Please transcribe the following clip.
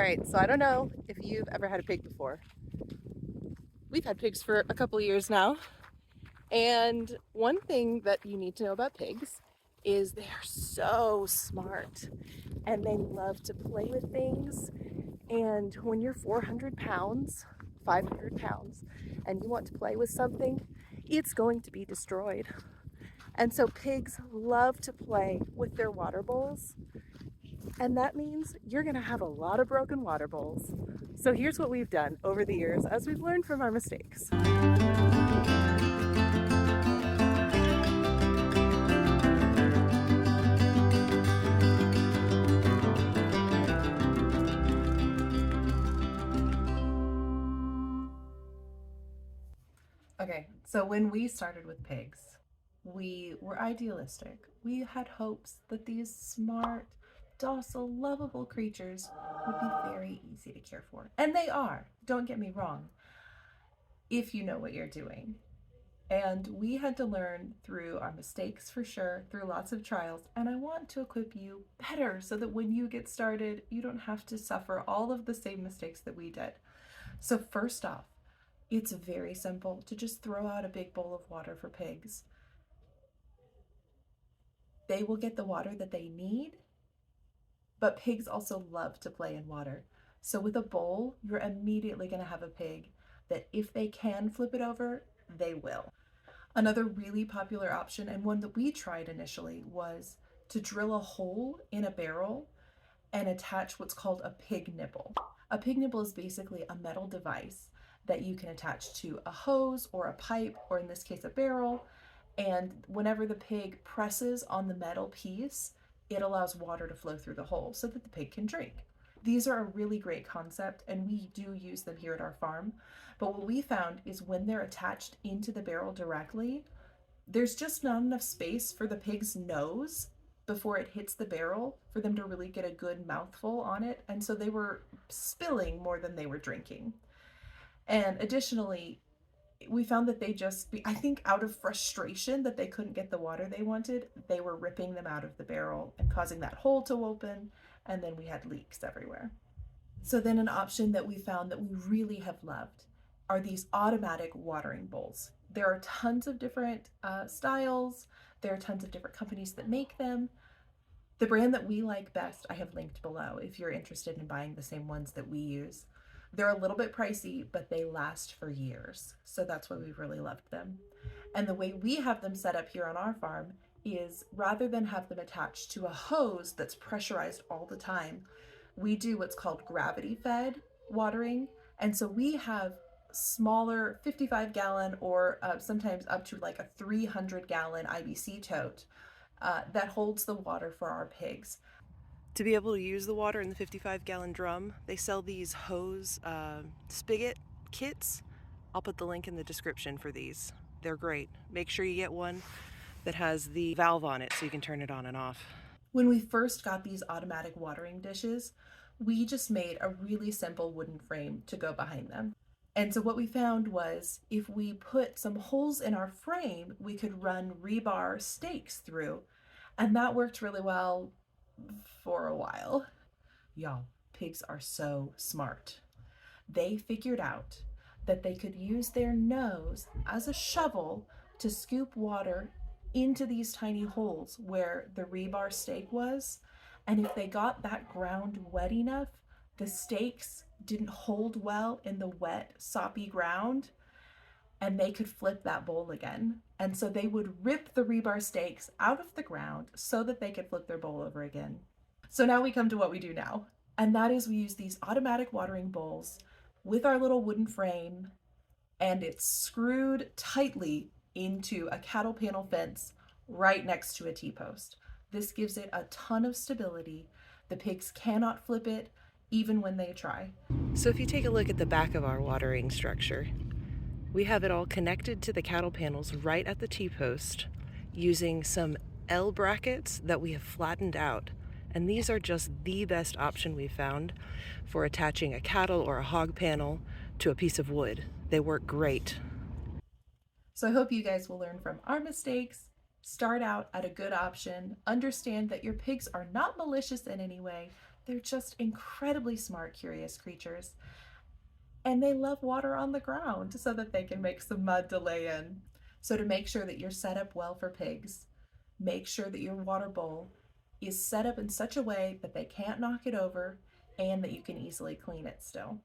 right, so I don't know if you've ever had a pig before. We've had pigs for a couple of years now, and one thing that you need to know about pigs is they are so smart and they love to play with things. And when you're 400 pounds, 500 pounds, and you want to play with something, it's going to be destroyed. And so pigs love to play with their water bowls, and that means you're going to have a lot of broken water bowls. So here's what we've done over the years as we've learned from our mistakes. Okay, so when we started with pigs, we were idealistic. We had hopes that these smart, docile, lovable creatures would be very easy to care for. And they are, don't get me wrong, if you know what you're doing. And we had to learn through our mistakes for sure, through lots of trials. And I want to equip you better so that when you get started, you don't have to suffer all of the same mistakes that we did. So, first off, it's very simple to just throw out a big bowl of water for pigs. They will get the water that they need, but pigs also love to play in water. So, with a bowl, you're immediately going to have a pig that if they can flip it over, they will. Another really popular option, and one that we tried initially, was to drill a hole in a barrel and attach what's called a pig nipple. A pig nipple is basically a metal device that you can attach to a hose or a pipe, or in this case, a barrel. And whenever the pig presses on the metal piece, it allows water to flow through the hole so that the pig can drink. These are a really great concept, and we do use them here at our farm. But what we found is when they're attached into the barrel directly, there's just not enough space for the pig's nose before it hits the barrel for them to really get a good mouthful on it. And so they were spilling more than they were drinking. And additionally, we found that I think out of frustration that they couldn't get the water they wanted, they were ripping them out of the barrel and causing that hole to open. And then we had leaks everywhere. So then an option that we found that we really have loved are these automatic watering bowls. There are tons of different styles. There are tons of different companies that make them. The brand that we like best, I have linked below if you're interested in buying the same ones that we use. They're a little bit pricey, but they last for years. So that's why we've really loved them. And the way we have them set up here on our farm is rather than have them attached to a hose that's pressurized all the time, we do what's called gravity fed watering. And so we have smaller 55-gallon or sometimes up to like a 300-gallon IBC tote that holds the water for our pigs. To be able to use the water in the 55-gallon drum, they sell these hose spigot kits. I'll put the link in the description for these. They're great. Make sure you get one that has the valve on it so you can turn it on and off. When we first got these automatic watering dishes, we just made a really simple wooden frame to go behind them. And so what we found was if we put some holes in our frame, we could run rebar stakes through. And that worked really well for a while. Y'all, pigs are so smart. They figured out that they could use their nose as a shovel to scoop water into these tiny holes where the rebar stake was. And if they got that ground wet enough, the stakes didn't hold well in the wet, soppy ground, and they could flip that bowl again. And so they would rip the rebar stakes out of the ground so that they could flip their bowl over again. So now we come to what we do now. And that is we use these automatic watering bowls with our little wooden frame, and it's screwed tightly into a cattle panel fence right next to a T-post. This gives it a ton of stability. The pigs cannot flip it even when they try. So if you take a look at the back of our watering structure, we have it all connected to the cattle panels right at the T-post using some L brackets that we have flattened out. And these are just the best option we've found for attaching a cattle or a hog panel to a piece of wood. They work great. So I hope you guys will learn from our mistakes, start out at a good option, understand that your pigs are not malicious in any way. They're just incredibly smart, curious creatures, and they love water on the ground so that they can make some mud to lay in. So, to make sure that you're set up well for pigs, make sure that your water bowl is set up in such a way that they can't knock it over and that you can easily clean it still.